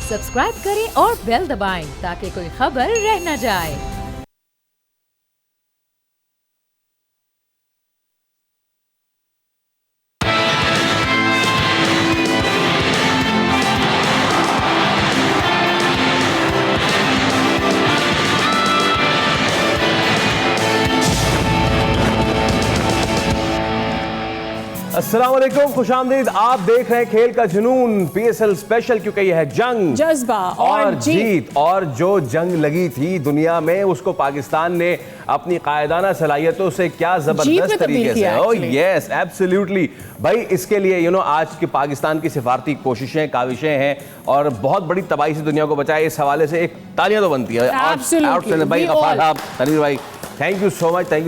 Subscribe करें और bell दबाएं ताकि कोई खबर रह न जाए। अस्सलाम वालेकुम, खुशामदीद। आप देख रहे हैं खेल का जुनून पीएसएल स्पेशल, क्योंकि यह है जंग, जज्बा और जीत। और जो जंग लगी थी दुनिया में उसको पाकिस्तान ने अपनी कायदाना सलाहियतों से क्या जबरदस्त तरीके से, ओह यस एब्सोल्युटली भाई, इसके लिए आज की पाकिस्तान की सिफारती कोशिशें काविशें हैं और बहुत बड़ी तबाही से दुनिया को बचाए। इस हवाले से एक तालियां तो बनती है भाई, गफ्फार साहब, तनवीर भाई, thank you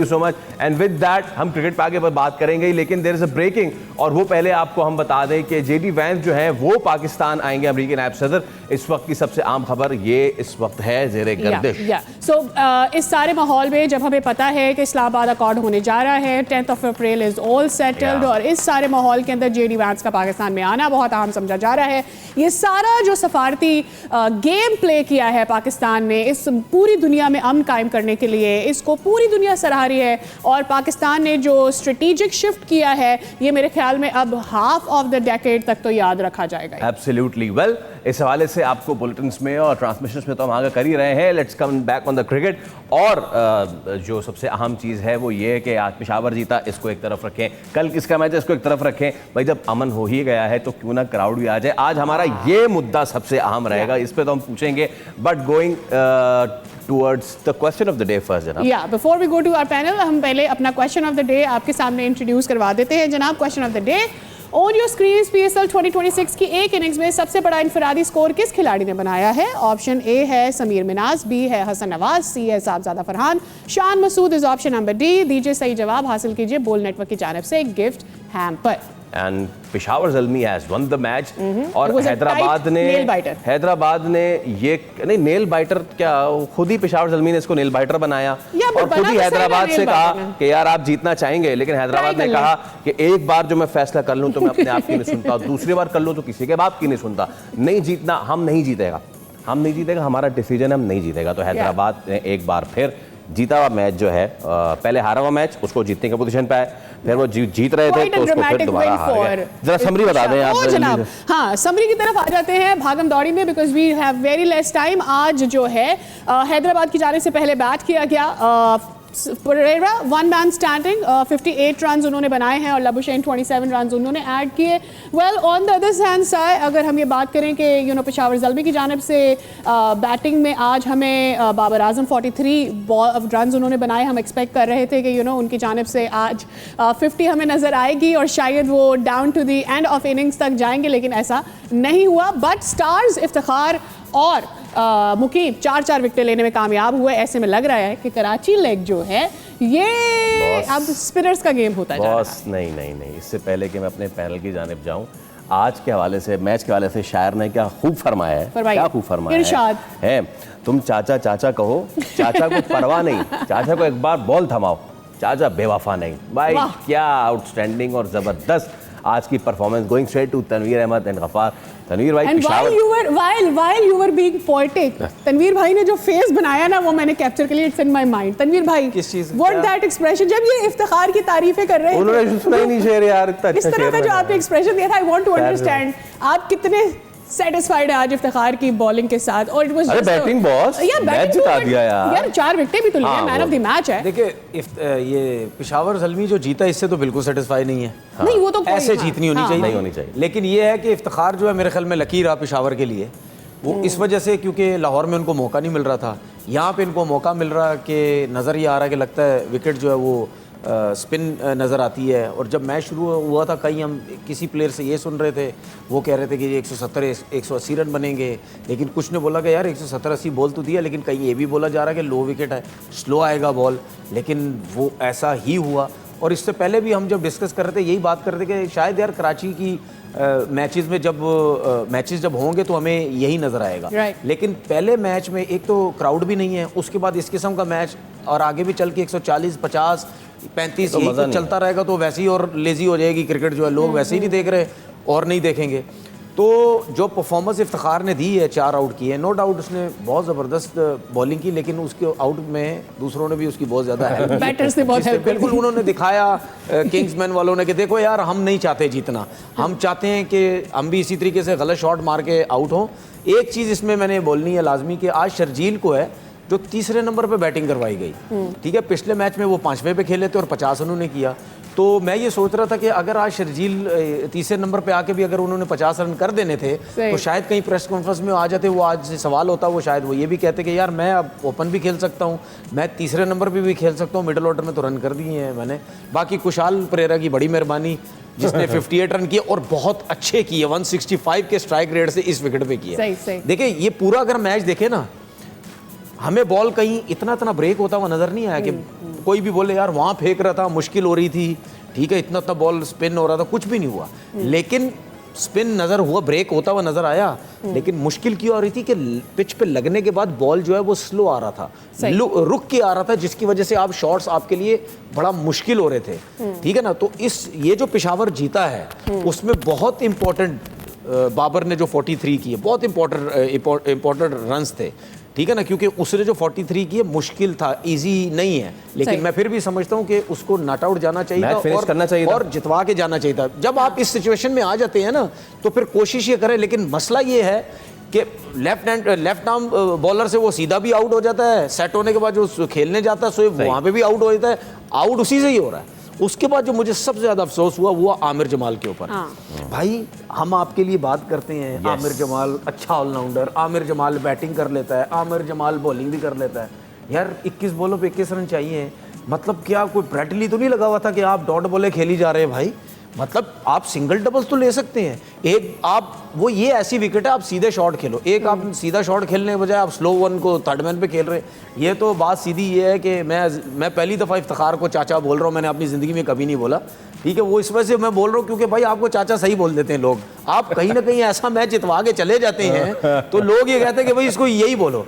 so much. And with that हम क्रिकेट पे आगे बात करेंगे, लेकिन देयर इज अ ब्रेकिंग, और वो पहले आपको हम बता दें कि जेडी वैंस जो हैं वो पाकिस्तान आएंगे, अमेरिकी नायब सदर। इस वक्त की सबसे आम खबर ये इस वक्त है ज़ेरे गर्दिश। इस सारे माहौल में जब हमें पता है कि इस्लामाबाद अकॉर्ड होने जा रहा है, 10 अप्रैल इज ऑल सेटल्ड, और इस सारे माहौल के अंदर जेडी वैंस का पाकिस्तान में आना बहुत अहम समझा जा रहा है। ये सारा जो सफारती गेम प्ले किया है पाकिस्तान ने इस पूरी दुनिया में अमन कायम करने के लिए, इसको पूरी दुनिया सराह रही है, और पाकिस्तान ने जो स्ट्रेटेजिक शिफ्ट किया है ये मेरे ख्याल में अब हाफ ऑफ द डेकेड तक तो याद रखा जाएगा। एब्सोल्युटली वेल, इस हवाले से आपको बुलेटिन्स में और ट्रांसमिशंस में तो हम आगे कर ही रहे हैं। Let's come back on the cricket, और जो सबसे अहम चीज़ है वो ये है कि आज पेशावर जीता, इसको एक तरफ रखें, कल किसका मैच है इसको एक तरफ रखें। भाई जब अमन हो ही गया है तो क्यों ना क्राउड भी आ जाए। आज हमारा ये मुद्दा सबसे अहम रहेगा, इस पे तो हम पूछेंगे, but going towards the question of the day first, जनाब। Yeah, before we go to our panel, हम पहले अपना question of the day आपके सामने इंट्रोड्यूस करवा देते हैं। जनाब, question of the day, on your screen PSL 2026 की एक इनिंग्स में सबसे बड़ा इनफरादी स्कोर किस खिलाड़ी ने बनाया है? ऑप्शन ए है समीर मिनाज, बी है हसन नवाज, सी है Sahibzada Farhan, Shan Masood is option number D. दीजिए सही जवाब, हासिल कीजिए बोल नेटवर्क की जानिब से gift hamper. And Peshawar Zalmi has one the match, और हैदराबाद ने ये नहीं, नेल बाइटर क्या, खुद ही पेशावर ज़ल्मी ने इसको नेल बाइटर बनाया, और खुद ही हैदराबाद से कहा कि यार आप जीतना चाहेंगे, लेकिन हैदराबाद ने कहा कि एक बार जो मैं फैसला कर लूं तो मैं अपने आप की नहीं सुनता, दूसरी बार कर लूं तो किसी के बाप की नहीं सुनता। नहीं जीतना, हम नहीं जीतेगा, हमारा डिसीजन हम नहीं जीतेगा। तो हैदराबाद ने एक बार फिर जीता हुआ मैच जो है, पहले हारा हुआ मैच उसको जीतने की पोजीशन पे आए, फिर वो जीत रहे थे तो उसको फिर दोबारा हार गए। जरा समरी बता दें आप जनाब। हाँ, समरी की तरफ आ जाते हैं भागम दौड़ी में, because we have very less time. आज जो है हैदराबाद की जाने से पहले बैट किया गया Perera, one man standing, 58 run उन्होंने बनाए हैं और लबुशेन 27 रन उन्होंने ऐड किए। Well, on the other hand side अगर हम ये बात करें कि पेशावर ज़ल्मी की जानिब से बैटिंग में आज हमें बाबर आजम 43 रन उन्होंने बनाए। हम एक्सपेक्ट कर रहे थे कि उनकी जानिब से आज 50 हमें नज़र आएगी और शायद वो down to the end of innings तक जाएंगे, लेकिन ऐसा नहीं हुआ। बट स्टार्स इफ्तिखार और मुकीम 4 विकेटें लेने में कामयाब हुए। ऐसे में लग रहा है कि कराची लेग जो है ये अब स्पिनर्स का गेम होता है। बॉस नहीं, इससे पहले कि मैं अपने पैनल की जानिब जाऊं, आज के हवाले से, मैच के हवाले से शायर ने क्या खूब फरमाया है, क्या खूब फरमाया है। तुम चाचा चाचा कहो, चाचा को परवाह नहीं, चाचा को एक बार बॉल थमाओ, चाचा बेवफा नहीं। भाई क्या आउटस्टैंडिंग और जबरदस्त आज की performance. Going straight to Tanvir Ahmed and Ghaffar. Tanvir भाई, while you were being poetic, Tanveer भाई ने जो फेस बनाया ना वो मैंने कैप्चर कर लिया, it's in my mind. Tanvir भाई, किस चीज, व्हाट दैट एक्सप्रेशन, जब ये इफ्तिखार की तारीफें कर रहे हैं, उन्होंने सुना ही नहीं शेर यार, इतना अच्छा इस तरह का जो आपने एक्सप्रेशन दिया था, आई वांट टू अंडरस्टैंड आप कितने सेटिस्फाइड है आज इफ्तिखार की बॉलिंग के साथ। और it was just batting boss, match जिता दिया यार 4 विकेटें भी तो लिए, मैन ऑफ द मैच है। देखिए ये पेशावर ज़ल्मी जो जीता इससे तो बिल्कुल सेटिस्फाई नहीं है। नहीं, वो तो ऐसे जीतनी होनी चाहिए, नहीं होनी चाहिए। लेकिन ये है कि इफ्तिखार जो है मेरे ख्याल में लकी रहा पेशावर के लिए, वो इस वजह से क्योंकि लाहौर में उनको मौका नहीं मिल रहा था, यहाँ पे इनको मौका मिल रहा कि नज़र ये आ रहा है कि लगता है विकेट जो है वो स्पिन नज़र आती है। और जब मैच शुरू हुआ था, कहीं हम किसी प्लेयर से ये सुन रहे थे, वो कह रहे थे कि 170-180 रन बनेंगे, लेकिन कुछ ने बोला कि यार 170-80 बॉल तो दिया, लेकिन कहीं ये भी बोला जा रहा है कि लो विकेट है, स्लो आएगा बॉल, लेकिन वो ऐसा ही हुआ। और इससे पहले भी हम जब डिस्कस कर रहे थे यही बात कर रहे थे कि शायद यार कराची की मैचेस में जब होंगे तो हमें यही नज़र आएगा। लेकिन पहले मैच में एक तो क्राउड भी नहीं है, उसके बाद इस किस्म का मैच, और आगे भी चल के 140, 50, 35 तो चलता रहेगा तो वैसे ही और लेजी हो जाएगी क्रिकेट जो है, लोग वैसे ही नहीं देख रहे और नहीं देखेंगे। तो जो परफॉर्मेंस इफ्तिखार ने दी है, 4 आउट किए, नो डाउट उसने बहुत ज़बरदस्त बॉलिंग की, लेकिन उसके आउट में दूसरों ने भी उसकी बहुत ज़्यादा हेल्प की। बैटर्स ने बहुत हेल्प की। बिल्कुल उन्होंने दिखाया किंग्समैन वालों ने कि देखो यार, हम नहीं चाहते जीतना, हम चाहते हैं कि हम भी इसी तरीके से गलत शॉट मार के आउट हों। एक चीज़ इसमें मैंने बोलनी है लाजमी कि आज शर्जील को है जो तीसरे नंबर पे बैटिंग करवाई गई, ठीक है। पिछले मैच में वो 5वें पे खेले थे और 50 उन्होंने किया। तो मैं ये सोच रहा था कि अगर आज शर्जील तीसरे नंबर पे आके भी अगर उन्होंने 50 रन कर देने थे तो शायद कहीं प्रेस कॉन्फ्रेंस में आ जाते, वो आज से सवाल होता, वो शायद वो ये भी कहते कि यार मैं अब ओपन भी खेल सकता हूँ, मैं तीसरे नंबर पे भी खेल सकता हूँ, मिडिल ऑर्डर में तो रन कर दिए हैं मैंने। बाकी कुशाल परेरा की बड़ी मेहरबानी जिसने 58 रन किए और बहुत अच्छे किए, 165 के स्ट्राइक रेट से इस विकेट पे किए। देखिए ये पूरा अगर मैच देखे ना, हमें बॉल कहीं इतना ब्रेक होता हुआ नजर नहीं आया कि कोई भी बोले यार वहाँ फेंक रहा था, मुश्किल हो रही थी, ठीक है, इतना बॉल स्पिन हो रहा था, कुछ भी नहीं हुआ। लेकिन स्पिन नज़र हुआ, ब्रेक होता हुआ नज़र आया, लेकिन मुश्किल क्यों आ रही थी कि पिच पे लगने के बाद बॉल जो है वो स्लो आ रहा था, रुक के आ रहा था, जिसकी वजह से आप शॉट्स आपके लिए बड़ा मुश्किल हो रहे थे, ठीक है ना। तो ये जो पेशावर जीता है उसमें बहुत इंपॉर्टेंट बाबर ने जो 43 किए, बहुत इंपॉर्टेंट रन्स थे, ठीक है ना, क्योंकि उसने जो 43 किए मुश्किल था, इजी नहीं है, लेकिन मैं फिर भी समझता हूँ कि उसको नॉट आउट जाना चाहिए था और जितवा के जाना चाहिए था। जब आप इस सिचुएशन में आ जाते हैं ना तो फिर कोशिश ये करें, लेकिन मसला ये है कि लेफ्ट आर्म बॉलर से वो सीधा भी आउट हो जाता है, सेट होने के बाद जो खेलने जाता है सो वहाँ पे भी आउट हो जाता है, आउट उसी से ही हो रहा है। उसके बाद जो मुझे सबसे ज़्यादा अफसोस हुआ वो आमिर जमाल के ऊपर। भाई हम आपके लिए बात करते हैं, आमिर जमाल अच्छा ऑलराउंडर, आमिर जमाल बैटिंग कर लेता है, आमिर जमाल बॉलिंग भी कर लेता है। यार 21 बॉलों पे 21 रन चाहिए, मतलब क्या कोई ब्रैटली तो नहीं लगा हुआ था कि आप डॉट बॉलें खेली जा रहे हैं भाई, मतलब आप सिंगल डबल्स तो ले सकते हैं। एक आप वो ये ऐसी विकेट है आप सीधे शॉट खेलो, एक आप सीधा शॉट खेलने के बजाय आप स्लो वन को थर्ड मैन पे खेल रहे हैं। ये तो बात सीधी ये है कि मैं पहली दफ़ा इफ्तिखार को चाचा बोल रहा हूँ, मैंने अपनी ज़िंदगी में कभी नहीं बोला, ठीक है। वो इस वजह से मैं बोल रहा हूँ क्योंकि भाई आपको चाचा सही बोल देते हैं लोग, आप कहीं ना कहीं ऐसा मैच जितवा के चले जाते हैं तो लोग ये कहते हैं कि भाई इसको यही बोलो,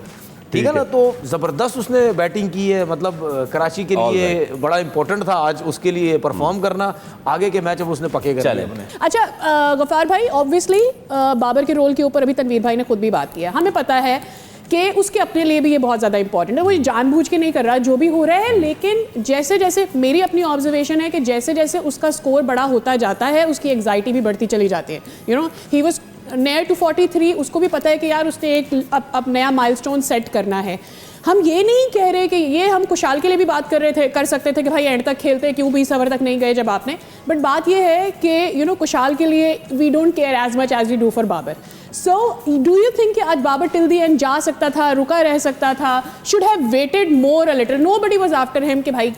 ठीक है ना। तो ज़बरदस्त उसने बैटिंग की है, मतलब कराची के लिए बड़ा इंपॉर्टेंट था आज उसके लिए परफॉर्म करना, आगे के मैच अब उसने पक्के कर लिए अपने। अच्छा गफ्फार भाई, ऑब्वियसली बाबर के रोल के ऊपर अभी तनवीर भाई ने खुद भी बात किया, हमें पता है कि उसके अपने लिए भी ये बहुत ज़्यादा इंपॉर्टेंट है, वो जानबूझ के नहीं कर रहा जो भी हो रहा है, लेकिन जैसे जैसे मेरी अपनी ऑब्जर्वेशन है कि जैसे जैसे उसका स्कोर बड़ा होता जाता है उसकी एग्जाइटी भी बढ़ती चली जाती है। You know he was near to 43, उसको भी पता है कि यार उसने एक अब नया माइलस्टोन सेट करना है। हम ये नहीं कह रहे कि ये हम कुशाल के लिए भी बात कर सकते थे कि भाई एंड तक खेलते, क्यों 20 ओवर तक नहीं गए जब आपने, बट बात ये है कि यू नो कुशाल के लिए we don't care as much as we do for Babar. So do you think कि आज बाबर टिल द एंड जा सकता था, रुका रह सकता था, should have waited more a little, nobody was after him कि भाई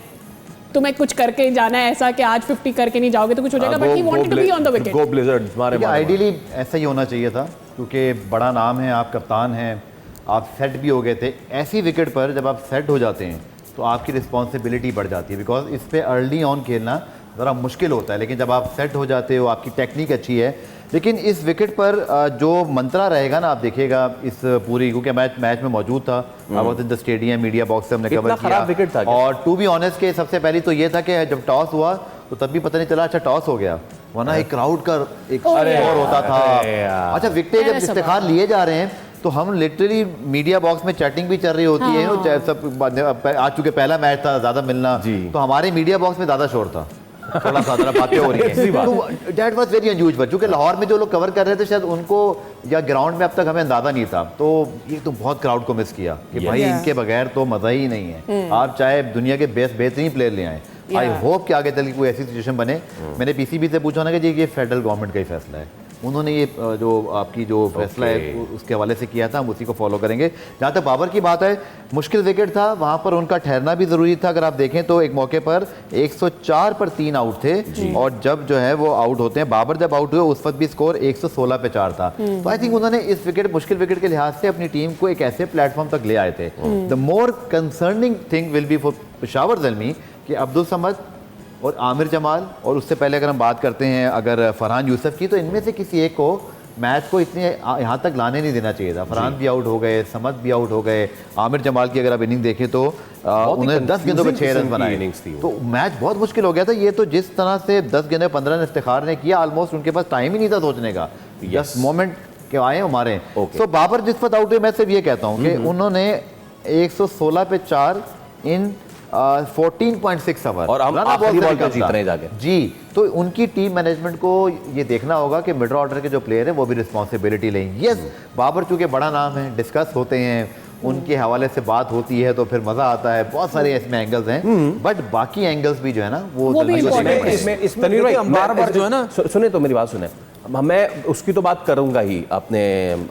तुम्हें कुछ करके जाना है ऐसा कि आज 50 करके नहीं जाओगे तो कुछ हो जाएगा, but he wanted to be on the wicket. Go blizzards, मारे आइडियली ऐसा ही होना चाहिए था क्योंकि बड़ा नाम है, आप कप्तान हैं, आप सेट भी हो गए थे। ऐसी विकेट पर जब आप सेट हो जाते हैं तो आपकी रिस्पॉन्सिबिलिटी बढ़ जाती है, बिकॉज इस पर अर्ली ऑन खेलना ज़रा मुश्किल होता है, लेकिन जब आप सेट हो जाते हो, आपकी टेक्निक अच्छी है। लेकिन इस विकेट पर जो मंत्रा रहेगा ना, आप देखिएगा इस पूरी, क्योंकि मैच में मौजूद था, अब द स्टेडियम मीडिया बॉक्स से हमने कवर किया, विकेट था और टू बी ऑनेस्ट के सबसे पहले तो ये था कि जब टॉस हुआ तो तब भी पता नहीं चला अच्छा टॉस हो गया, वरना एक क्राउड का एक स्कोर होता था। अच्छा विकेट जब इफ्तिखार लिए जा रहे हैं तो हम लिटरली मीडिया बॉक्स में चैटिंग भी चल रही होती है, सब आज चूंकि पहला मैच था ज़्यादा मिलना, तो हमारे मीडिया बॉक्स में ज़्यादा शोर था, थोड़ा सा बातें हो रही हैं, तो दैट वाज वेरी अनयूजुअल, क्योंकि लाहौर में जो लोग कवर कर रहे थे शायद उनको या ग्राउंड में अब तक हमें अंदाजा नहीं था, तो ये तो बहुत क्राउड को मिस किया कि भाई इनके बगैर तो मज़ा ही नहीं है, आप चाहे दुनिया के बेहतरीन प्लेयर ले आए। आई होप कि आगे चल के कोई ऐसी सिचुएशन बने। मैंने पीसीबी से पूछा ना कि ये फेडरल गवर्नमेंट का ही फैसला है, उन्होंने ये जो आपकी जो फैसला है उसके हवाले से किया था, हम उसी को फॉलो करेंगे। जहाँ तक बाबर की बात है, मुश्किल विकेट था, वहाँ पर उनका ठहरना भी ज़रूरी था। अगर आप देखें तो एक मौके पर 104 पर 3 आउट थे, और जब जो है वो आउट होते हैं, बाबर जब आउट हुए उस वक्त भी स्कोर 116 पे 4 था। तो आई थिंक उन्होंने इस विकेट, मुश्किल विकेट के लिहाज से अपनी टीम को एक ऐसे प्लेटफॉर्म तक ले आए थे। The more concerning thing will be for Peshawar Zalmi कि अब्दुल समद और आमिर जमाल, और उससे पहले अगर हम बात करते हैं अगर फरहान यूसुफ की, तो इनमें से किसी एक को मैच को इतने यहाँ तक लाने नहीं देना चाहिए था। फरहान भी आउट हो गए, समद भी आउट हो गए, आमिर जमाल की अगर आप इनिंग देखें तो उन्होंने 10 गेंदों पे 6 रन बनाए, तो मैच बहुत मुश्किल हो गया था। ये तो जिस तरह से 10 गेंदों 15 रन इफ्तिखार ने किया, ऑलमोस्ट उनके पास टाइम ही नहीं था सोचने का, जस्ट मोमेंट के आए मारे। तो बाबर जिस वक्त आउट हुए, मैं सिर्फ ये कहता हूँ कि उन्होंने 116 पे 4 इन 14.6 ओवर और हम आखिरी बॉल पे जीत रहे हैं जाके जी। तो उनकी टीम मैनेजमेंट को ये देखना होगा कि मिड ऑर्डर के जो प्लेयर हैं वो भी रिस्पॉन्सिबिलिटी लें। यस, बाबर चूंकि बड़ा नाम है, डिस्कस होते हैं, उनके हवाले से बात होती है तो फिर मज़ा आता है, बहुत सारे इसमें एंगल्स हैं, बट बाकी एंगल्स भी जो है ना वो इसमें बार-बार जो है ना, सुने तो मेरी बात सुने, मैं उसकी तो बात करूंगा ही अपने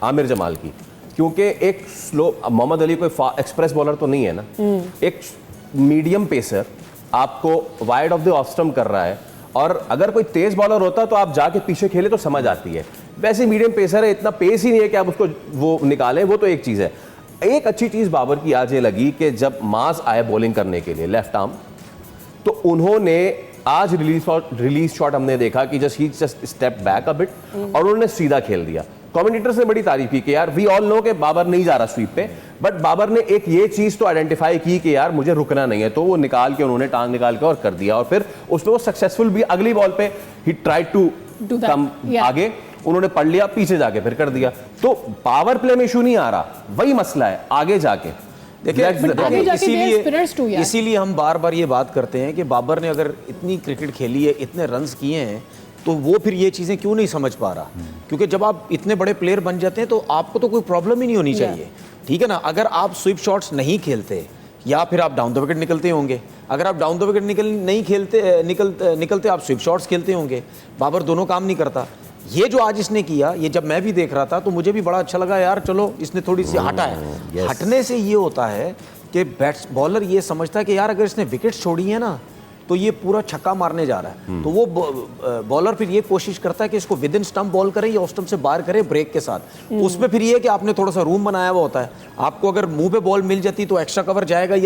आमिर जमाल की, क्योंकि एक स्लो, मोहम्मद अली कोई एक्सप्रेस बॉलर तो नहीं है ना, एक मीडियम पेसर आपको wide of the off stump कर रहा है, और अगर कोई तेज बॉलर होता तो आप जाके पीछे खेले तो समझ आती है। वैसे मीडियम पेसर है, इतना पेस ही नहीं है कि आप उसको वो निकालें, वो तो एक चीज़ है। एक अच्छी चीज़ बाबर की आज ये लगी कि जब मास आए बॉलिंग करने के लिए लेफ्ट आर्म, तो उन्होंने आज रिलीज शॉट हमने देखा कि just step back a bit और उन्होंने सीधा खेल दिया। कमेंटेटर्स ने बड़ी तारीफ की कि यार वी ऑल नो कि बाबर नहीं जा रहा स्वीप पे, बट बाबर ने एक ये चीज तो आइडेंटिफाई की कि यार मुझे रुकना नहीं है, तो वो निकाल के उन्होंने टांग निकाल के और कर दिया, और फिर उसमें वो सक्सेसफुल भी। अगली बॉल पे ही ट्राइड टू कम आगे, उन्होंने पढ़ लिया, पीछे जाके फिर कर दिया। तो पावर प्ले में इशू नहीं आ रहा, वही मसला है आगे जाके। देखिए इसीलिए हम बार बार ये बात करते हैं कि बाबर ने अगर इतनी क्रिकेट खेली है, इतने रन्स किए हैं, तो वो फिर ये चीज़ें क्यों नहीं समझ पा रहा? क्योंकि जब आप इतने बड़े प्लेयर बन जाते हैं तो आपको तो कोई प्रॉब्लम ही नहीं होनी चाहिए, ठीक है ना। अगर आप स्वीप शॉट्स नहीं खेलते या फिर आप डाउन द विकेट निकलते होंगे, अगर आप डाउन द विकेट नहीं खेलते निकलते आप स्वीप शॉट्स खेलते होंगे, बाबर दोनों काम नहीं करता। ये जो आज इसने किया, ये जब मैं भी देख रहा था तो मुझे भी बड़ा अच्छा लगा यार, चलो इसने थोड़ी सी हटा है। हटने से ये होता है कि बॉलर ये समझता है कि यार अगर इसने विकेट छोड़ी है ना तो ये पूरा छक्का मारने जा रहा है, तो वो बॉलर फिर ये कोशिश करता है कि इसको विद इन स्टंप बॉल करे या ऑफ स्टंप से बाहर करे ब्रेक के साथ। उसमें फिर ये है कि आपने थोड़ा सा रूम बनाया हुआ होता है, आपको अगर मुंह पे बॉल मिल जाती तो एक्स्ट्रा कवर जाएगा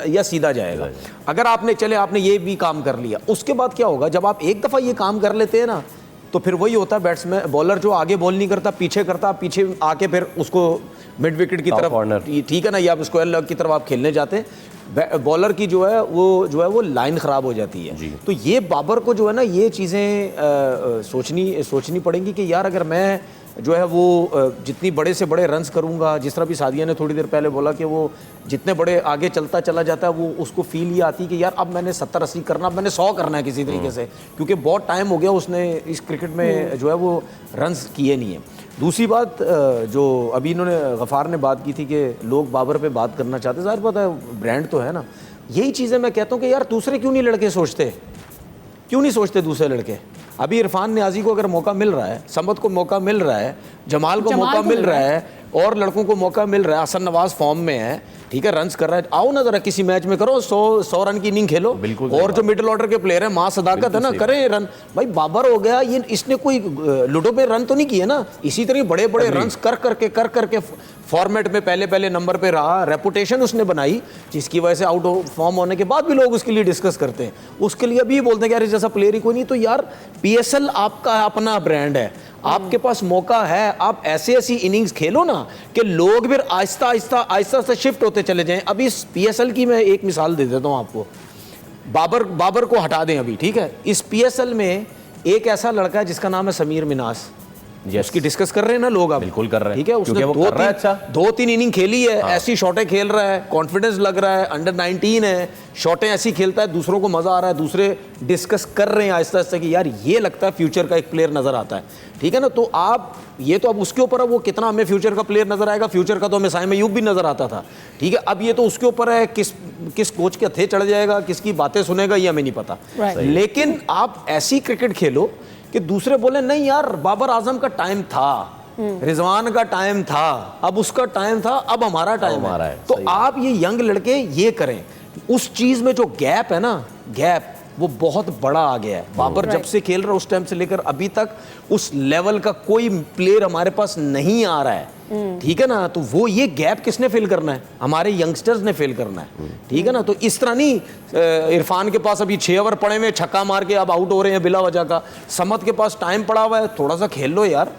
या सीधा जाएगा। अगर आपने ये भी काम कर लिया, उसके बाद क्या होगा, जब आप एक दफ़ा ये काम कर लेते हैं ना, तो फिर वही होता है बैट्समैन बॉलर जो आगे बॉल नहीं करता, पीछे करता, पीछे आके फिर उसको मिड विकेट की तरफ, ठीक है ना, या स्क्वायर लेग की तरफ आप खेलने जाते हैं, बॉलर की जो है वो लाइन ख़राब हो जाती है। तो ये बाबर को जो है ना ये चीज़ें सोचनी पड़ेंगी कि यार अगर मैं जो है वो जितनी बड़े से बड़े रन्स करूंगा, जिस तरह भी सादिया ने थोड़ी देर पहले बोला कि वो जितने बड़े आगे चलता चला जाता है, वो उसको फील ये आती है कि यार अब मैंने 70-80 करना, अब मैंने 100 करना है किसी तरीके से, क्योंकि बहुत टाइम हो गया उसने इस क्रिकेट में जो है वो रन्स किए नहीं है। दूसरी बात जो अभी इन्होंने गफ़ार ने बात की थी कि लोग बाबर पे बात करना चाहते, ज़ाहिर बात है ब्रांड तो है ना, यही चीज़ें मैं कहता हूँ कि यार दूसरे क्यों नहीं लड़के सोचते, क्यों नहीं सोचते दूसरे लड़के। अभी इरफान नियाज़ी को अगर मौका मिल रहा है, समद को मौका मिल रहा है, जमाल को मौका मिल रहा है, और लड़कों को मौका मिल रहा है, हसन नवाज फॉर्म में है, ठीक है, रन्स कर रहा है, आओ ना जरा किसी मैच में करो 100 रन की इनिंग खेलो। और जो मिडिल ऑर्डर के प्लेयर हैं, मां सदाकत है ना, करें रन। भाई बाबर हो गया, ये इसने कोई लूडो पे रन तो नहीं किए ना, इसी तरह बड़े बड़े रन्स कर करके फॉर्मेट में पहले नंबर पे रहा, रेपुटेशन उसने बनाई, जिसकी वजह से आउट ऑफ फॉर्म होने के बाद भी लोग उसके लिए डिस्कस करते हैं, उसके लिए अभी बोलते हैं कि यार जैसा प्लेयर ही कोई नहीं। तो यार PSL आपका अपना ब्रांड है, आपके पास मौका है, आप ऐसी इनिंग्स खेलो ना कि लोग फिर आहिस्ता शिफ्ट होते चले जाएं। अभी इस PSL की मैं एक मिसाल दे देता हूँ आपको, बाबर को हटा दें अभी, ठीक है, इस PSL में एक ऐसा लड़का है जिसका नाम है समीर मिनास, उसकी डिस्कस कर रहे हैं ना लोग, अब बिल्कुल कर रहे हैं, ठीक है, उसने 2-3 इनिंग खेली है, ऐसी शॉटें खेल रहा है, कॉन्फिडेंस लग रहा है, अंडर 19 है, शॉटें ऐसी खेलता है, दूसरों को मजा आ रहा है, दूसरे डिस्कस कर रहे हैं आहिस्ता आहिस्ता कि यार ये लगता है फ्यूचर का एक प्लेयर नजर आता है, ठीक है ना। तो आप ये तो अब उसके ऊपर है, वो कितना हमें फ्यूचर का प्लेयर नजर आएगा, फ्यूचर का तो हमें साइम अयूब भी नजर आता था, ठीक है, अब ये तो उसके ऊपर है, किस कोच के हथे चढ़ जाएगा, किसकी बातें सुनेगा, ये हमें नहीं पता। लेकिन आप ऐसी क्रिकेट खेलो कि दूसरे बोले नहीं यार बाबर आजम का टाइम था, रिजवान का टाइम था, अब उसका टाइम था, अब हमारा टाइम है। तो आप ये यंग लड़के ये करें, उस चीज में जो गैप है ना, गैप वो बहुत बड़ा आ गया है। बाबर जब से खेल रहा है उस टाइम से लेकर अभी तक उस लेवल का कोई प्लेयर हमारे पास नहीं आ रहा है, ठीक है ना। तो वो ये गैप किसने फिल करना है, हमारे यंगस्टर्स ने फिल करना है, ठीक है ना। तो इस तरह नहीं, इरफान के पास अभी 6 ओवर पड़े हुए, छक्का मार के अब आउट हो रहे हैं बिला वजह का, समद के पास टाइम पड़ा हुआ है, थोड़ा सा खेल लो यार,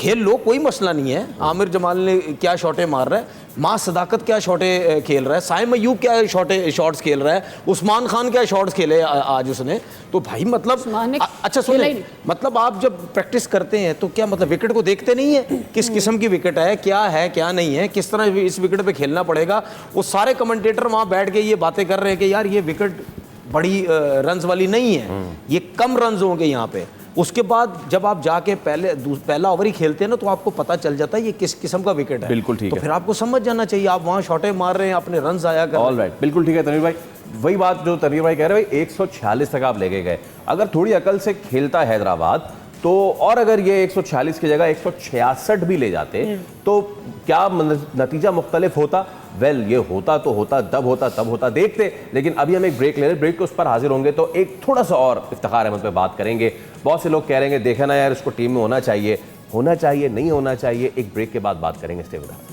खेल लो, कोई मसला नहीं है। आमिर जमाल ने क्या शॉटें मार रहा है, माँ सदाकत क्या शॉटें खेल रहा है, साइम अयूब क्या शॉट्स खेल रहा है, उस्मान खान क्या शॉट्स खेले आज उसने। तो भाई मतलब अच्छा सुने, मतलब आप जब प्रैक्टिस करते हैं तो क्या मतलब विकेट को देखते नहीं है किस किस्म की विकेट है क्या नहीं है, किस तरह इस विकेट पे खेलना पड़ेगा। वो सारे कमेंटेटर वहाँ बैठ के ये बातें कर रहे हैं कि यार ये विकेट बड़ी रन्स वाली नहीं है, ये कम रन्स होंगे यहाँ पे। उसके बाद जब आप जाके पहला ओवर ही खेलते हैं ना तो आपको पता चल जाता है ये किस किस्म का विकेट है। बिल्कुल ठीक तो है, फिर आपको समझ जाना चाहिए, आप वहाँ शॉटें मार रहे हैं, अपने रन आया कर। ऑल राइट, बिल्कुल ठीक है तनवीर भाई। वही बात जो तनवीर भाई कह रहे हैं, 146 तक आप लेके गए। अगर थोड़ी अकल से खेलता हैदराबाद तो, और अगर ये 146 की जगह 166 भी ले जाते तो क्या नतीजा मुख्तलिफ होता? वेल, ये होता तो होता, तब होता देखते। लेकिन अभी हम एक ब्रेक ले रहे, ब्रेक के उस पर हाजिर होंगे तो एक थोड़ा सा और इफ्तिखार अहमद पे बात करेंगे। बहुत से लोग कह रहे हैं देखे ना यार इसको टीम में होना चाहिए, नहीं होना चाहिए। एक ब्रेक के बाद बात करेंगे। Stay with us.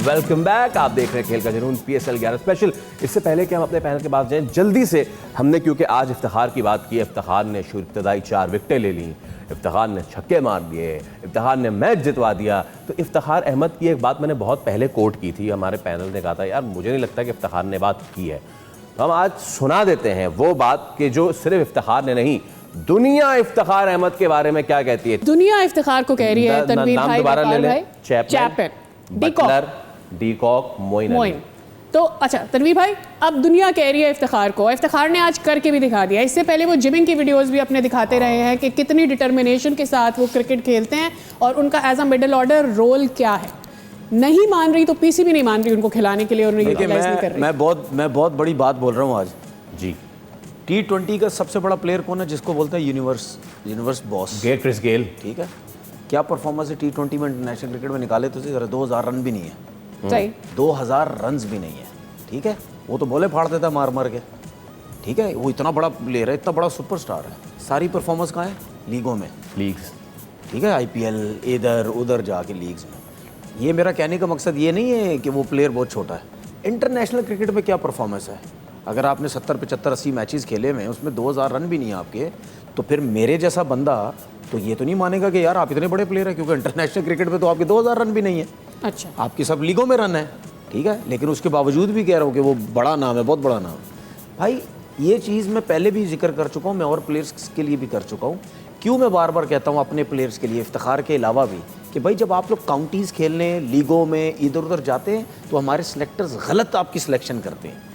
Welcome back. आप देख रहे हैं खेल का जुनून PSL 11 स्पेशल। इससे पहले कि हम अपने पैनल के पास जाएं, जल्दी से हमने, क्योंकि आज इफ्तिखार की बात की, इफ्तिखार ने इब्तदाई 4 विकेटें ले ली, इफ्तिखार ने छक्के मार दिए, इफ्तिखार ने मैच जितवा दिया। तो इफ्तिखार अहमद की एक बात मैंने बहुत पहले कोट की थी, हमारे पैनल ने कहा था यार मुझे नहीं लगता कि इफ्तिखार ने बात की है। तो हम आज सुना देते हैं वो बात कि जो सिर्फ इफ्तिखार ने नहीं, दुनिया इफ्तिखार अहमद के बारे में क्या कहती है। दुनिया इफ्तिखार को कह रही है तनवीर भाई, दोबारा ले लें। Chapman, de Kock, Moin. तो अच्छा तनवीर भाई, अब दुनिया कह रही है इफ्तिखार को, इफ्तिखार ने आज करके भी दिखा दिया। इससे पहले वो जिमिंग की वीडियोस भी अपने दिखाते रहे हैं कि कितनी डिटर्मिनेशन के साथ वो क्रिकेट खेलते हैं और उनका as a middle order role क्या है। नहीं मान रही तो पीसीबी नहीं मान रही उनको खिलाने के लिए, और यूटिलाइज नहीं कर रही। मैं बहुत बड़ी बात बोल रहा हूँ आज जी। T20 का सबसे बड़ा प्लेयर कौन है जिसको बोलते हैं यूनिवर्स बॉस? Chris Gayle. ठीक है, क्या परफॉर्मेंस है T20 में? इंटरनेशनल क्रिकेट में निकाले तो 2000 रन भी नहीं है, सही 2000 रन भी नहीं है। ठीक है, वो तो बोले फाड़ देता मार मार के। ठीक है, वो इतना बड़ा प्लेयर है, इतना बड़ा सुपरस्टार है, सारी परफॉर्मेंस कहाँ है? लीगों में, लीग्स। ठीक है, IPL इधर उधर जाके लीग्स में। ये मेरा कहने का मकसद ये नहीं है कि वो प्लेयर बहुत छोटा है। इंटरनेशनल क्रिकेट में क्या परफॉर्मेंस है? अगर आपने 70, 75, 80 मैचेस खेले हुए हैं, उसमें 2000 रन भी नहीं है आपके, तो फिर मेरे जैसा बंदा तो ये तो नहीं मानेगा कि यार आप इतने बड़े प्लेयर हैं, क्योंकि इंटरनेशनल क्रिकेट में तो आपके 2000 रन भी नहीं है। अच्छा, आपकी सब लीगों में रन है। ठीक है, लेकिन उसके बावजूद भी कह रहा हूँ कि वो बड़ा नाम है, बहुत बड़ा नाम है। भाई ये चीज़ मैं पहले भी जिक्र कर चुका हूँ, मैं और प्लेयर्स के लिए भी कर चुका हूँ। क्यों मैं बार बार कहता हूँ अपने प्लेयर्स के लिए, इफ्तिखार के अलावा भी, कि भाई जब आप लोग काउंटीज़ खेलने लीगों में इधर उधर जाते हैं तो हमारे सिलेक्टर्स गलत आपकी सिलेक्शन करते हैं।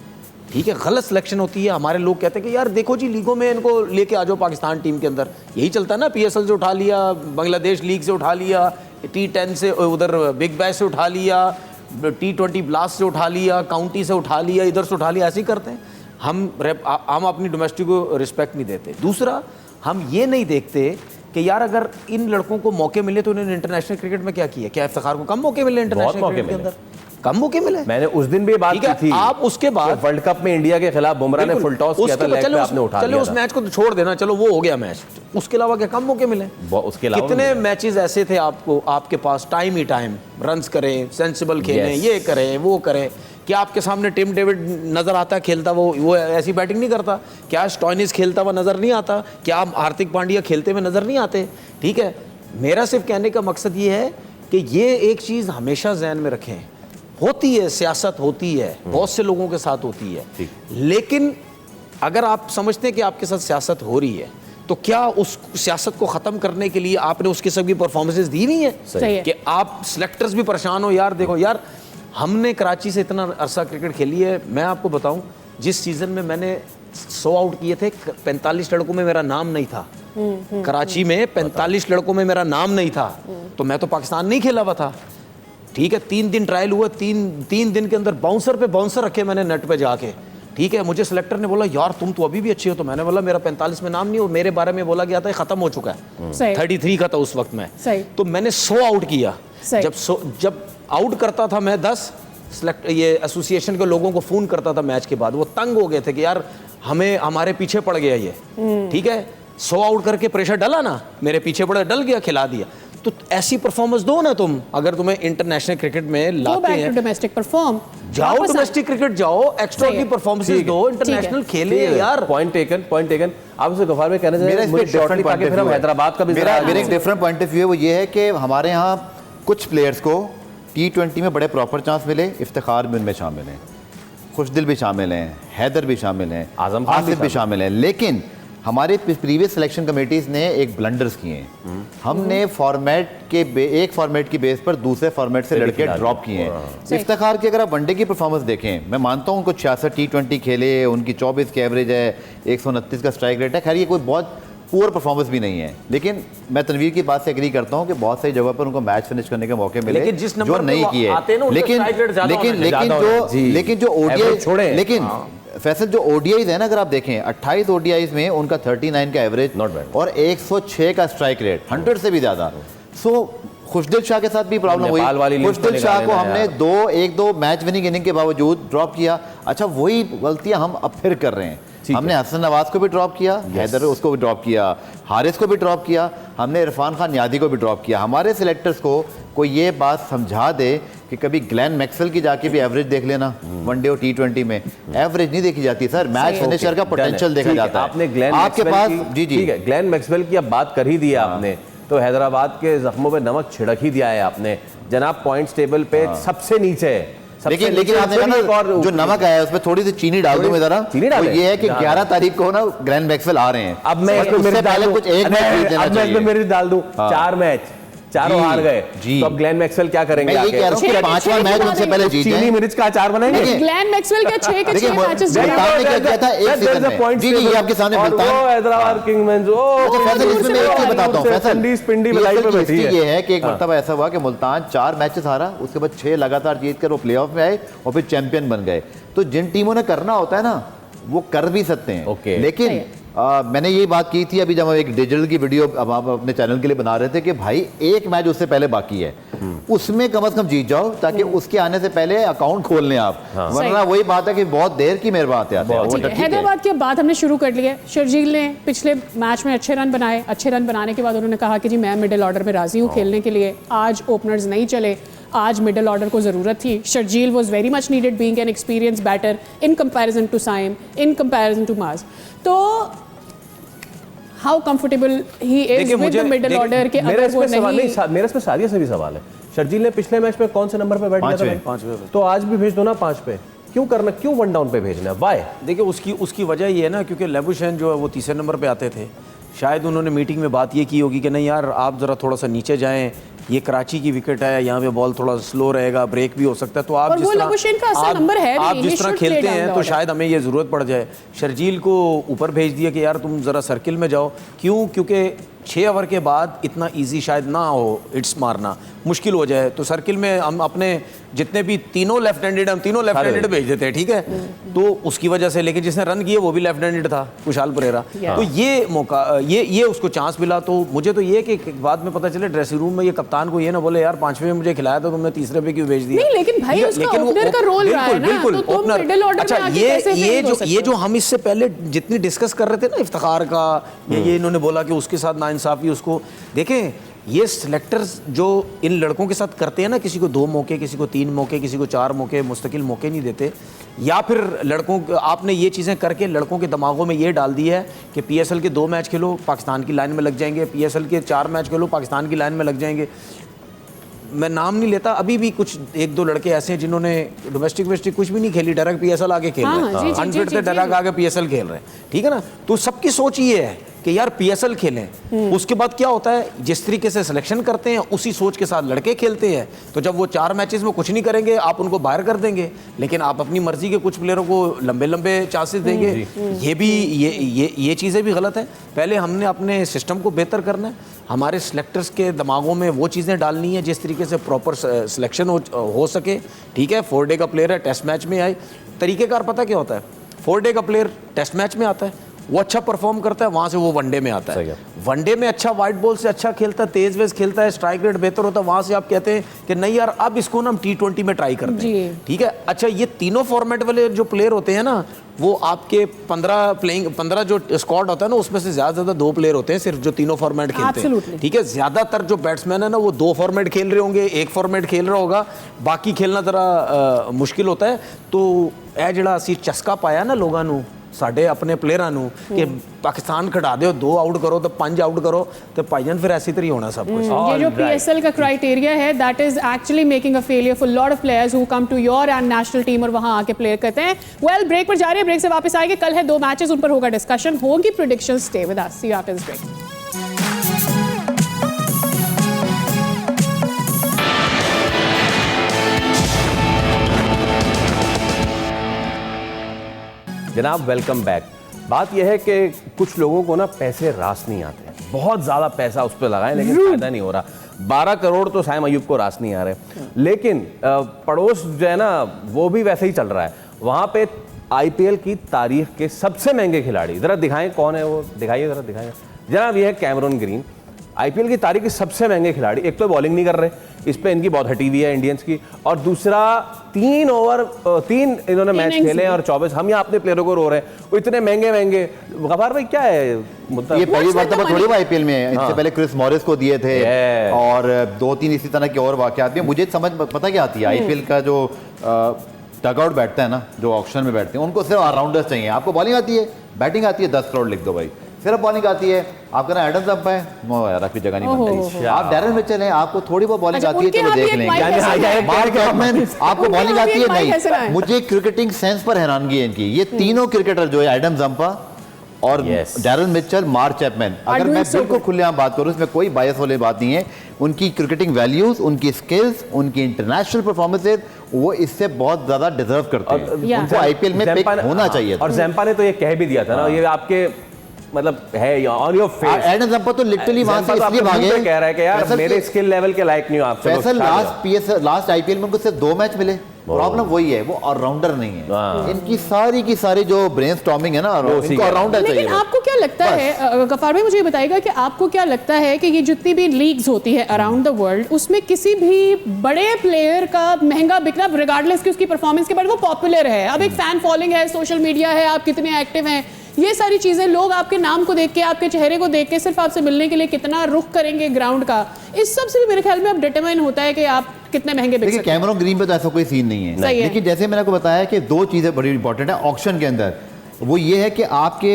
ठीक है, गलत सिलेक्शन होती है। हमारे लोग कहते हैं कि यार देखो जी लीगों में इनको लेके आ जाओ पाकिस्तान टीम के अंदर। यही चलता है ना, PSL से उठा लिया, बांग्लादेश लीग से उठा लिया, T10 से उधर बिग बैश से उठा लिया, T20 ब्लास्ट से उठा लिया, काउंटी से उठा लिया, इधर से उठा लिया, ऐसे ही करते हैं। हम अपनी डोमेस्टिक को रिस्पेक्ट नहीं देते। दूसरा, हम ये नहीं देखते कि यार अगर इन लड़कों को मौके मिले तो इन्होंने इंटरनेशनल क्रिकेट में क्या किया। क्या इफ्तिखार को कम मौके मिले इंटरनेशनल क्रिकेट के अंदर? कम मौके मिले। मैंने उस दिन भी बात की थी। आप उसके बाद वर्ल्ड कप में इंडिया के खिलाफ बुमराह ने फुल टॉस किया था, लेग पे आपने उठा लिया था। उस मैच को तो छोड़ देना, चलो वो हो गया मैच। उसके अलावा क्या कम मौके मिले? उसके अलावा कितने मैचेस ऐसे थे आपको, आपके पास टाइम ही टाइम, रन्स करें, सेंसिबल खेलें, ये करें वो करें। क्या आपके सामने टिम डेविड नजर आता है खेलता? वो ऐसी बैटिंग नहीं करता। क्या स्टॉइनिस खेलता हुआ नजर नहीं आता? क्या हार्दिक पांड्या खेलते हुए नजर नहीं आते? ठीक है, मेरा सिर्फ कहने का मकसद ये है कि ये एक चीज़ हमेशा जहन में रखें, होती है सियासत, होती है बहुत से लोगों के साथ होती है, लेकिन अगर आप समझते हैं कि आपके साथ सियासत हो रही है तो क्या उस सियासत को ख़त्म करने के लिए आपने उसकी सबकी परफॉर्मेंसेस दी नहीं है कि आप सिलेक्टर्स भी परेशान हो? यार देखो यार, हमने कराची से इतना अरसा क्रिकेट खेली है। मैं आपको बताऊं, जिस सीज़न में मैंने 100 आउट किए थे, 45 लड़कों में मेरा नाम नहीं था। कराची में 45 लड़कों में मेरा नाम नहीं था, तो मैं तो पाकिस्तान नहीं खेला हुआ था। ठीक है, 3 दिन ट्रायल हुआ, तीन दिन के अंदर बाउंसर पे बाउंसर रखे मैंने नेट पे जाके। ठीक है, मुझे सिलेक्टर ने बोला यार तुम तो अभी भी अच्छे हो, तो मैंने बोला मेरा 45 में नाम नहीं हो, मेरे बारे में बोला गया था ख़त्म हो चुका है, 33 का था उस वक्त में। तो मैंने 100 आउट किया। जब आउट करता था मैं 10, ये एसोसिएशन के लोगों को फ़ोन करता था मैच के बाद, वो तंग हो गए थे कि यार हमारे पीछे पड़ गया ये। ठीक है, 100 आउट करके प्रेशर डला ना, मेरे पीछे पड़ा, डल गया, खिला दिया। तो ऐसी परफॉर्मेंस दो ना तुम, अगर तुम्हें इंटरनेशनल क्रिकेट में लाते हैं, डोमेस्टिक परफॉर्म जाओ डोमेस्टिक क्रिकेट जाओ, एक्स्ट्रा परफॉर्मेंसेस दो, इंटरनेशनल खेले यार। Point taken. आप उसे गफार में कहना मेरा चाहिए इस पे डिफरेंट पॉइंट ऑफ व्यू है। हैदराबाद का भी मेरा एक डिफरेंट पॉइंट ऑफ व्यू है, वो ये है कि हमारे यहाँ कुछ प्लेयर्स को T20 में बड़े प्रॉपर चांस मिले, इफ्तिखार भी उनमें शामिल हैं, खुशदिल भी शामिल हैं, हैदर भी शामिल हैं, आज़म खान आसिफ भी शामिल हैं, लेकिन हमारे प्रीवियस सिलेक्शन कमेटीज़ ने एक ब्लंडर्स किए हैं। हमने एक फॉर्मेट की बेस पर दूसरे फॉर्मेट से लड़के ड्रॉप किए हैं। इफ्तिखार की अगर आप वनडे की परफॉर्मेंस देखें, मैं मानता हूँ उनको 66 T20 खेले, उनकी 24 की एवरेज है, 129 का स्ट्राइक रेट है, खैर ये कोई बहुत पुअर परफॉर्मेंस भी नहीं है, लेकिन मैं तनवीर की बात से एग्री करता हूँ कि बहुत सारी जगह पर उनको मैच फिनिश करने के मौके मिले, लेकिन जिस नंबर जो नहीं किए, लेकिन जो ओडीआई, लेकिन फैसल जो ओडीआईज है ना, अगर आप देखें 28 ओडीआईज में उनका 39 का एवरेज और 106 का स्ट्राइक रेट, 100 से भी ज्यादा। सो खुशदिल शाह के साथ भी प्रॉब्लम हुई। खुशदिल शाह को हमने एक दो मैच विनिंग इनिंग के बावजूद ड्रॉप किया। अच्छा, वही गलतियां हम अब फिर कर रहे हैं। हमने हसन नवाज को भी ड्रॉप किया, हैदर उसको भी ड्रॉप किया, हारिस को भी ड्रॉप किया, हमने इरफान खान यादी को भी ड्रॉप किया। हमारे सिलेक्टर्स को कोई ये बात समझा दे कि कभी ग्लेन मैक्सवेल की जाके भी एवरेज देख लेना, वनडे और T20 में एवरेज नहीं देखी जाती सर, मैच फिनिशर का पोटेंशियल देखा जाता है। आपने ग्लेन आपके पास जी ठीक है, ग्लेन मैक्सवेल की अब बात कर ही दिया आपने, तो हैदराबाद के जख्मों पे नमक छिड़क ही दिया है आपने। जनाब पॉइंट्स टेबल पे सबसे नीचे है, लेकिन आपने कहा ना जो नमक आया है उसमें थोड़ी सी चीनी डाल दो, जरा चीनी डाल। ये है कि 11 तारीख को ना ग्लेन मैक्सवेल आ रहे हैं। अब मैं पहले कुछ एक मैच मेरे डाल दूं, 4 मैच चारों हार गए, तो अब ग्लेन मैक्सवेल क्या करेंगे? मैं ये कह रहा हूं कि 5वां मैच उनसे पहले जीत चीनी मिर्च का अचार बनाएंगे। ग्लेन मैक्सवेल के 6 के 6 मैचेस मुल्तान ने क्या किया था एक सीजन में? जी ये आपके सामने मुल्तान, हैदराबाद किंग्समैन। फैसल इसमें मैं एक चीज बताता हूं, फैसल पिंडी बलाई पे बैठी है। ये है कि एक मर्तबा ऐसा हुआ कि मुल्तान 4 मैचेस हारा, उसके बाद 6 लगातार जीत कर वो प्लेऑफ में आए और फिर चैंपियन बन गए। तो जिन टीमों ने करना होता है ना वो कर भी सकते हैं, लेकिन मैंने ये बात की थी अभी जब हम एक डिजिटल की वीडियो अब आप अपने चैनल के लिए बना रहे थे कि भाई एक मैच उससे पहले बाकी है, उसमें कम से कम जीत जाओ ताकि उसके आने से पहले अकाउंट खोल लें आप। वरना वही बात है कि बहुत देर की मेरे बात आते हैं। हैदराबाद की बात हमने शुरू कर ली है। शर्जील ने पिछले मैच में अच्छे रन बनाए, अच्छे रन बनाने के बाद उन्होंने कहा कि जी मैं मिडिल ऑर्डर में राजी हूँ खेलने के लिए। आज ओपनर्स नहीं चले, आज मिडिल ऑर्डर को ज़रूरत थी। Sharjeel was very much needed being an experience batter in comparison to Saim, in comparison to Maaz. तो how comfortable he is with the middle order के अगर वो नहीं। मेरा इसमें सादिया से भी सवाल है, शर्जील ने पिछले मैच में कौन से नंबर पे बैट किया था? 5 तो आज भी भेज दो ना 5 पे। क्यों 1 डाउन पे भेजना है? वाई? देखिए उसकी वजह ये है ना, क्योंकि लेबुशेन जो है वो तीसरे नंबर पे आते थे। शायद उन्होंने मीटिंग में बात ये की होगी कि नहीं यार आप ज़रा थोड़ा सा नीचे जाएं, ये कराची की विकेट है, यहाँ पे बॉल थोड़ा स्लो रहेगा, ब्रेक भी हो सकता है, तो आप जिस तरह खेलते हैं तो शायद हमें ये ज़रूरत पड़ जाए। शर्जील को ऊपर भेज दिया कि यार तुम ज़रा सर्किल में जाओ। क्योंकि 6 ओवर के बाद इतना इजी शायद ना हो, हिट्स मारना मुश्किल हो जाए, तो सर्किल में हम अपने जितने भी तीनों लेफ्ट हैंडेड भेज देते हैं, ठीक है। तो उसकी वजह से, लेकिन जिसने रन किए वो भी लेफ्ट हैंडेड था, कुशाल परेरा। तो ये मौका, ये उसको चांस मिला। तो मुझे तो ये कि बाद में पता चले ड्रेसिंग रूम में ये कप्तान को ये ना बोले यार 5वें में मुझे खिलाया था तुमने, तीसरे पे क्यों भेज दिया? नहीं, लेकिन भाई उसका ओपनर का रोल रहा है ना, तो तुम मिडिल ऑर्डर में आके कैसे फेल हो सकते हो? ये जो हम इससे पहले जितनी डिस्कस कर रहे थे ना इफ्तिखार का, ये इन्होंने बोला कि उसके साथ नाइंसाफी, उसको देखें ये सिलेक्टर्स जो इन लड़कों के साथ करते हैं ना, किसी को 2 मौके, किसी को 3 मौके, किसी को 4 मौके, मुस्तकिल मौके नहीं देते। या फिर लड़कों, आपने ये चीज़ें करके लड़कों के दिमागों में ये डाल दी है कि PSL के 2 मैच खेलो पाकिस्तान की लाइन में लग जाएंगे, PSL के 4 मैच खेलो पाकिस्तान की लाइन में लग जाएंगे। मैं नाम नहीं लेता, अभी भी कुछ 1-2 लड़के ऐसे हैं जिन्होंने डोमेस्टिक कुछ भी नहीं खेली, डायरेक्ट PSL आगे खेल रहे हैं, 100 से डायरेक्ट आगे PSL खेल रहे हैं, ठीक है ना। तो सबकी सोच ये है कि यार PSL खेलें। उसके बाद क्या होता है, जिस तरीके से सिलेक्शन करते हैं उसी सोच के साथ लड़के खेलते हैं। तो जब वो 4 मैचेस में कुछ नहीं करेंगे आप उनको बाहर कर देंगे, लेकिन आप अपनी मर्जी के कुछ प्लेयरों को लंबे चांसेस देंगे। ये भी ये चीज़ें भी गलत है। पहले हमने अपने सिस्टम को बेहतर करना है, हमारे सिलेक्टर्स के दिमागों में वो चीज़ें डालनी है जिस तरीके से प्रॉपर सिलेक्शन हो सके, ठीक है। 4 डे का प्लेयर है, टेस्ट मैच में आए, तरीक़ेकार पता क्या होता है, 4 डे का प्लेयर टेस्ट मैच में आता है, वो अच्छा परफॉर्म करता है, वहाँ से वो वनडे में आता है। वनडे में अच्छा वाइट बॉल से अच्छा खेलता है, तेज वेज खेलता है, स्ट्राइक रेट बेहतर होता है, वहाँ से आप कहते हैं कि नहीं यार अब इसको ना हम T20 में ट्राई करते हैं, ठीक है। अच्छा, ये तीनों फॉर्मेट वाले जो प्लेयर होते हैं ना, वो आपके 15 जो स्क्वाड होता है ना, उसमें से ज़्यादा 2 प्लेयर होते हैं सिर्फ जो तीनों फॉर्मेट खेलते हैं, ठीक है। ज़्यादातर जो बैट्समैन है ना, वो 2 फॉर्मेट खेल रहे होंगे, 1 फॉर्मेट खेल रहा होगा, बाकी खेलना ज़रा मुश्किल होता है। तो ਇਹ ਜਿਹੜਾ ਅਸੀਂ ਚਸਕਾ ਪਾਇਆ ਨਾ ਲੋਕਾਂ ਨੂੰ, ਸਾਡੇ ਆਪਣੇ ਪਲੇਅਰਾਂ ਨੂੰ, ਕਿ ਪਾਕਿਸਤਾਨ ਖੜਾ ਦਿਓ, 2 ਆਊਟ ਕਰੋ ਤੇ 5 ਆਊਟ ਕਰੋ, ਤੇ ਭਾਈਜਾਨ ਫਿਰ ਐਸੀ ਤਰ੍ਹਾਂ ਹੋਣਾ ਸਭ ਕੁਝ। ये जो PSL का क्राइटेरिया है, that is actually making a failure for lot of players who come to your and national team और वहां आके प्ले करते हैं। वेल, ब्रेक पर जा रहे हैं, ब्रेक से वापस आएंगे। कल है 2 मैचेस, उन पर होगा डिस्कशन, होगी prediction. Stay with us, see you after this break. जनाब वेलकम बैक। बात यह है कि कुछ लोगों को ना पैसे रास नहीं आते, बहुत ज़्यादा पैसा उस पर लगाएं लेकिन फ़ायदा नहीं हो रहा। 12 करोड़ तो साइम अयूब को रास नहीं आ रहे, लेकिन पड़ोस जो है ना वो भी वैसे ही चल रहा है। वहाँ पे IPL की तारीख के सबसे महंगे खिलाड़ी, ज़रा दिखाएं कौन है वो, दिखाइए ज़रा, दिखाइए जनाब। ये है कैमरून ग्रीन, IPL की तारीख के सबसे महंगे खिलाड़ी। एक तो बॉलिंग नहीं कर रहे, इस पे इनकी बहुत हटी हुई है इंडियंस की, और दूसरा 3 ओवर 3 इन्होंने मैच खेले हैं और 24। हम यहाँ अपने प्लेयरों को रो रहे हैं, वो इतने महंगे महंगे। गफार भाई क्या है मुद्दा? ये पहली मरतबा थोड़ी IPL में है, इससे पहले क्रिस मॉरिस को दिए थे और 2-3 इसी तरह के और वाकयात भी। मुझे समझ पता क्या आती है, IPL का जो डगआउट बैठता है ना, जो ऑक्शन में बैठते हैं, उनको सिर्फ ऑलराउंडर्स चाहिए। आपको बॉलिंग आती है, बैटिंग आती है, 10 करोड़ लिख दो भाई। सिर्फ बॉलिंग आती है, आपका ना एडम जंप है, नो यार आपकी जगह नहीं बनती। आप डैरेन मिचेल हैं, आपको थोड़ी बहुत बॉलिंग आती है, चलो देख लेंगे। मार्क चैपमैन, आपको बॉलिंग आती है नहीं। मुझे क्रिकेटिंग सेंस पर हैरानगी है इनकी। ये तीनों क्रिकेटर जो है, एडम जंपा और डैरेन मिचेल, मार्क चैपमैन, अगर मैं बिल्कुल खुलेआम बात करूं, इसमें कोई बायस वाली बात नहीं है, उनकी क्रिकेटिंग वैल्यूज, उनकी स्किल्स, उनकी इंटरनेशनल परफॉर्मेंसेज, वो इससे बहुत ज्यादा डिजर्व करते हैं। उनको IPL में पिक होना चाहिए। और जैम्पा ने तो ये कह भी दिया था ना, ये आपके मतलब है on your face. Adam Zampa तो लिटरली वहां से इसलिए भागे, कह रहा है कि यार मेरे स्किल लेवल के लायक नहीं हो आप। फैसल लास्ट IPL में उनको सिर्फ 2 मैच मिले। प्रॉब्लम वही है, वो ऑलराउंडर नहीं है। इनकी सारी की सारी जो ब्रेनस्टॉर्मिंग है ना, इनको ऑलराउंडर चाहिए। लेकिन आपको क्या लगता है, गफार भाई मुझे बताइएगा कि आपको क्या लगता है कि ये जितनी भी लीग्स होती है अराउंड द वर्ल्ड, उसमें किसी भी बड़े प्लेयर का महंगा बिकना, रिगार्डलेस कि उसकी परफॉर्मेंस के बाद वो पॉपुलर है, अब एक फैन फॉलोइंग है, सोशल मीडिया है, आप कितने एक्टिव हैं, ये सारी चीजें, लोग आपके नाम को देख के, आपके चेहरे को देख के सिर्फ आपसे मिलने के लिए कितना रुख करेंगे ग्राउंड का, इस सब से भी मेरे ख्याल में अब डिटरमाइन होता है कि आप कितने महंगे बिक सकते हैं। कैमरून ग्रीन पे तो ऐसा कोई सीन नहीं है, लेकिन जैसे मैंने आपको बताया कि 2 चीजें बड़ी इंपॉर्टेंट है ऑक्शन के अंदर। वो ये है कि आपके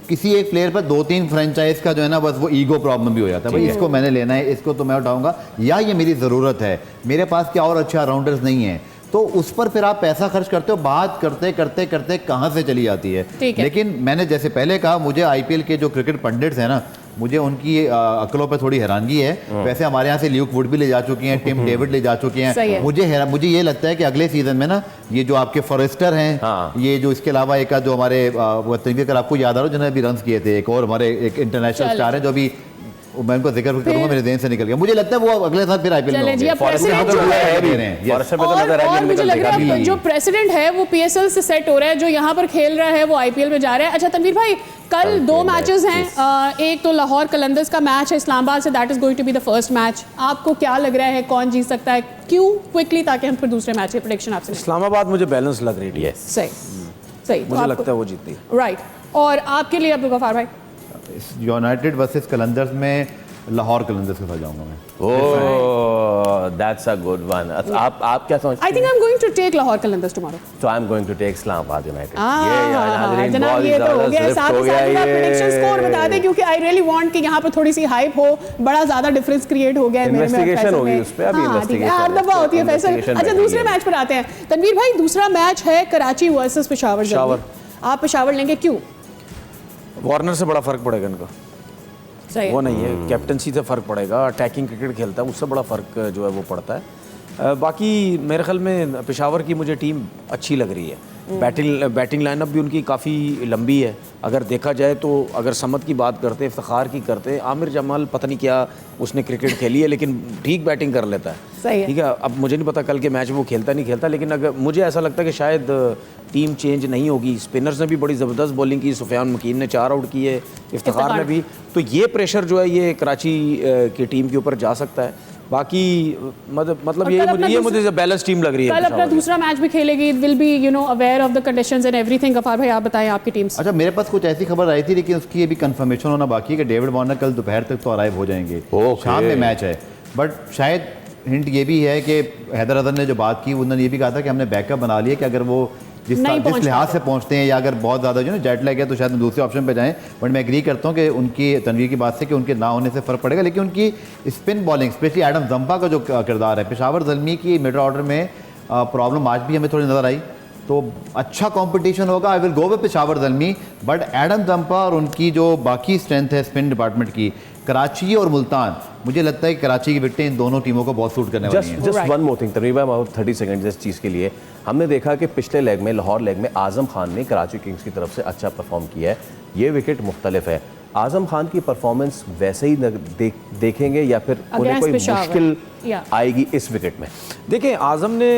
किसी एक प्लेयर पर 2-3 फ्रेंचाइज का जो है ना, बस वो ईगो प्रॉब्लम भी हो जाता है। भाई इसको मैंने लेना है, इसको तो मैं उठाऊंगा, या ये मेरी ज़रूरत है, मेरे पास क्या और अच्छा राउंडर्स नहीं है, तो उस पर फिर आप पैसा खर्च करते हो। बात करते करते करते कहाँ से चली जाती है। लेकिन मैंने जैसे पहले कहा, मुझे IPL के जो क्रिकेट पंडित्स हैं ना, मुझे उनकी अकलों पर थोड़ी हैरानगी है। वैसे हमारे यहाँ से ल्यूक वुड भी ले जा चुकी हैं, टिम डेविड ले जा चुके हैं। मुझे ये लगता है कि अगले सीजन में ना, ये जो आपके फॉरेस्टर हैं, ये जो इसके अलावा एक जो हमारे अगर आपको याद आ रहा हो, जिन्होंने अभी रन किए थे, एक और हमारे एक इंटरनेशनल स्टार है जो अभी, मैं उनको जिक्र करूंगा, मेरे देन से निकल गया। मुझे लगता है वो अगले साल फिर IPL में होंगे। और मुझे लग रहा है जो प्रेसिडेंट है वो PSL से सेट हो रहा है, जो यहाँ पर खेल रहा है वो IPL में जा रहा है। अच्छा तनवीर भाई, कल 2 मैचेस हैं, एक तो लाहौर कलंदर्स का मैच है इस्लामाबाद से, that is going to be the first match. आपको क्या लग रहा है कौन जीत सकता है, क्यों, क्विकली, ताकि हम फिर दूसरे मैच की प्रेडिक्शन आपसे। इस्लामाबाद मुझे बैलेंस लग रही है। सही मुझे लगता है वो जीतती है। राइट, और आपके लिए अब्दुल गफार भाई? यूनाइटेड वर्सेस कलंदर्स में लाहौर कलंदर्स के साथ जाऊंगा मैं। ओह, दैट्स अ गुड वन। आप क्या समझते हैं? I think I'm going to take Lahore Qalandars tomorrow. So I'm going to take Islamabad United. जनाब ये तो हो गया, साथ ही साथ प्रेडिक्शन स्कोर बता दें, क्योंकि I really want कि यहाँ पर थोड़ी सी हाइप हो, बड़ा ज्यादा डिफरेंस क्रिएट हो गया है मेरे में। इन्वेस्टिगेशन होगी उस पे, अभी इन्वेस्टिगेशन हर दफा होती है फैसल। अच्छा दूसरे मैच पर आते हैं। तनवीर भाई, दूसरा मैच है कराची वर्सेस पेशावर। आप पेशावर लेंगे, क्यों? वार्नर से बड़ा फर्क पड़ेगा इनका, वो नहीं है, कैप्टनसी से फ़र्क पड़ेगा, अटैकिंग क्रिकेट खेलता है, उससे बड़ा फ़र्क जो है वो पड़ता है। बाकी मेरे ख्याल में पेशावर की मुझे टीम अच्छी लग रही है, बैटिंग लाइनअप भी उनकी काफ़ी लंबी है। अगर देखा जाए तो अगर समद की बात करते, इफ्तिखार की करते, आमिर जमाल पता नहीं क्या उसने क्रिकेट खेली है लेकिन ठीक बैटिंग कर लेता है। सही है। ठीक है, अब मुझे नहीं पता कल के मैच में वो खेलता नहीं खेलता, लेकिन अगर मुझे ऐसा लगता है कि शायद टीम चेंज नहीं होगी। स्पिनर्स ने भी बड़ी ज़बरदस्त बॉलिंग की, सुफियान मकीन ने 4 आउट किए, इफ्तिखार ने भी, तो ये प्रेशर जो है ये कराची की टीम के ऊपर जा सकता है। बाकी मतलब ये मुझे बैलेंस टीम लग रही है। कल अपना दूसरा मैच भी खेलेगी, will be aware of the conditions and everything. Gaffar भाई आप बताएं आपकी टीम। अच्छा, मेरे पास कुछ ऐसी खबर आई थी लेकिन उसकी अभी कंफर्मेशन होना बाकी है कि डेविड वार्नर कल दोपहर तक तो अराइव हो जाएंगे। शाम में मैच है, बट शायद हिंट ये भी है कि हैदराबाद ने जो बात की उन्होंने ये भी कहा था कि हमने बैकअप बना लिया कि अगर वो जिस लिहाज से पहुंचते हैं या अगर बहुत ज़्यादा जो ना जेट लैग है तो शायद दूसरे ऑप्शन पे जाएं। बट मैं एग्री करता हूं कि उनकी तनवीर की बात से कि उनके ना होने से फ़र्क पड़ेगा, लेकिन उनकी spin bowling specially Adam Zampa का जो किरदार है, पेशावर ज़ल्मी की मिडल ऑर्डर में प्रॉब्लम आज भी हमें थोड़ी नज़र आई। तो अच्छा कंपटीशन होगा। I will go with Peshawar Zalmi, but Adam Zampa और उनकी जो बाकी स्ट्रेंथ है स्पिन डिपार्टमेंट की, कराची और मुल्तान, मुझे लगता है कि कराची की विकेटें इन दोनों टीमों को बहुत सूट करने वाली हैं। जस्ट वन मोर थिंग तकरीबन अबाउट 30 सेकंड इस चीज़ के लिए। हमने देखा कि पिछले लेग में, लाहौर लेग में, आज़म खान ने कराची किंग्स की तरफ से अच्छा परफॉर्म किया है। ये विकेट मुख्तलिफ है। आज़म खान की परफॉर्मेंस वैसे ही देखेंगे या फिर उन्हें कोई मुश्किल आएगी इस विकेट में? देखिए, आज़म ने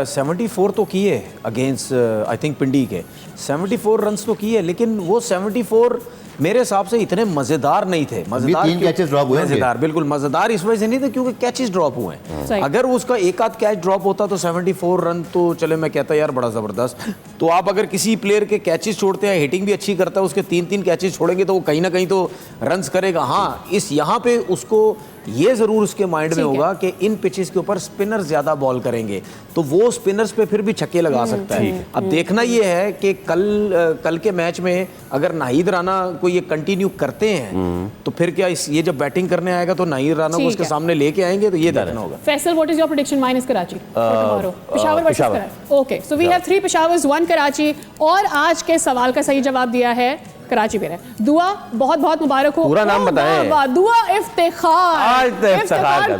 74 तो किए अगेंस्ट आई थिंक पिंडी के, 74 रन्स तो किए, लेकिन वो 74 मेरे हिसाब से इतने मज़ेदार नहीं थे। मज़ेदार बिल्कुल मज़ेदार इस वजह से नहीं थे क्योंकि कैचेस ड्रॉप हुए हैं। अगर उसका एक आध कैच ड्रॉप होता तो 74 रन तो चले मैं कहता यार बड़ा ज़बरदस्त। तो आप अगर किसी प्लेयर के कैचेस छोड़ते हैं, हिटिंग भी अच्छी करता है, उसके 3-3 कैचेस छोड़ेंगे तो वो कहीं ना कहीं तो रन्स करेगा। हाँ, इस यहाँ पे उसको ये ज़रूर उसके माइंड में होगा कि इन पिचेस के ऊपर स्पिनर ज़्यादा बॉल करेंगे तो वो स्पिनर्स पे फिर भी छक्के लगा सकता है। अब देखना ये है कि कल के मैच में अगर नाहिद राना को ये कंटिन्यू करते हैं तो फिर क्या ये जब बैटिंग करने आएगा तो नाहिद राना को उसके सामने लेके आएंगे, तो ये देखना होगा। Faisal, what is your prediction? Minus Karachi Peshawar versus Karachi. Okay, so we have 3 Peshawars 1 Karachi, और आज के सवाल का सही जवाब दिया है कराची में। दुआ बहुत बहुत मुबारक हो। पूरा नाम बताएं। दुआ इफ्तिखार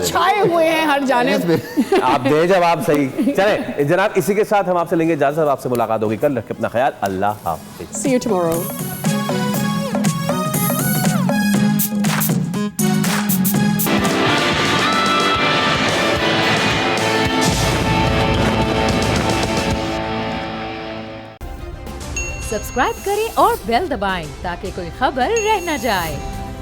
छाए हुए हैं हर जानिब। आप दें जवाब सही। चले जनाब, इसी के साथ हम आपसे लेंगे इजाजत। आपसे मुलाकात होगी कल। रखें अपना ख्याल। अल्लाह हाफिज़। सी यू टुमारो। सब्सक्राइब करें और बेल दबाएं ताकि कोई खबर रह न जाए।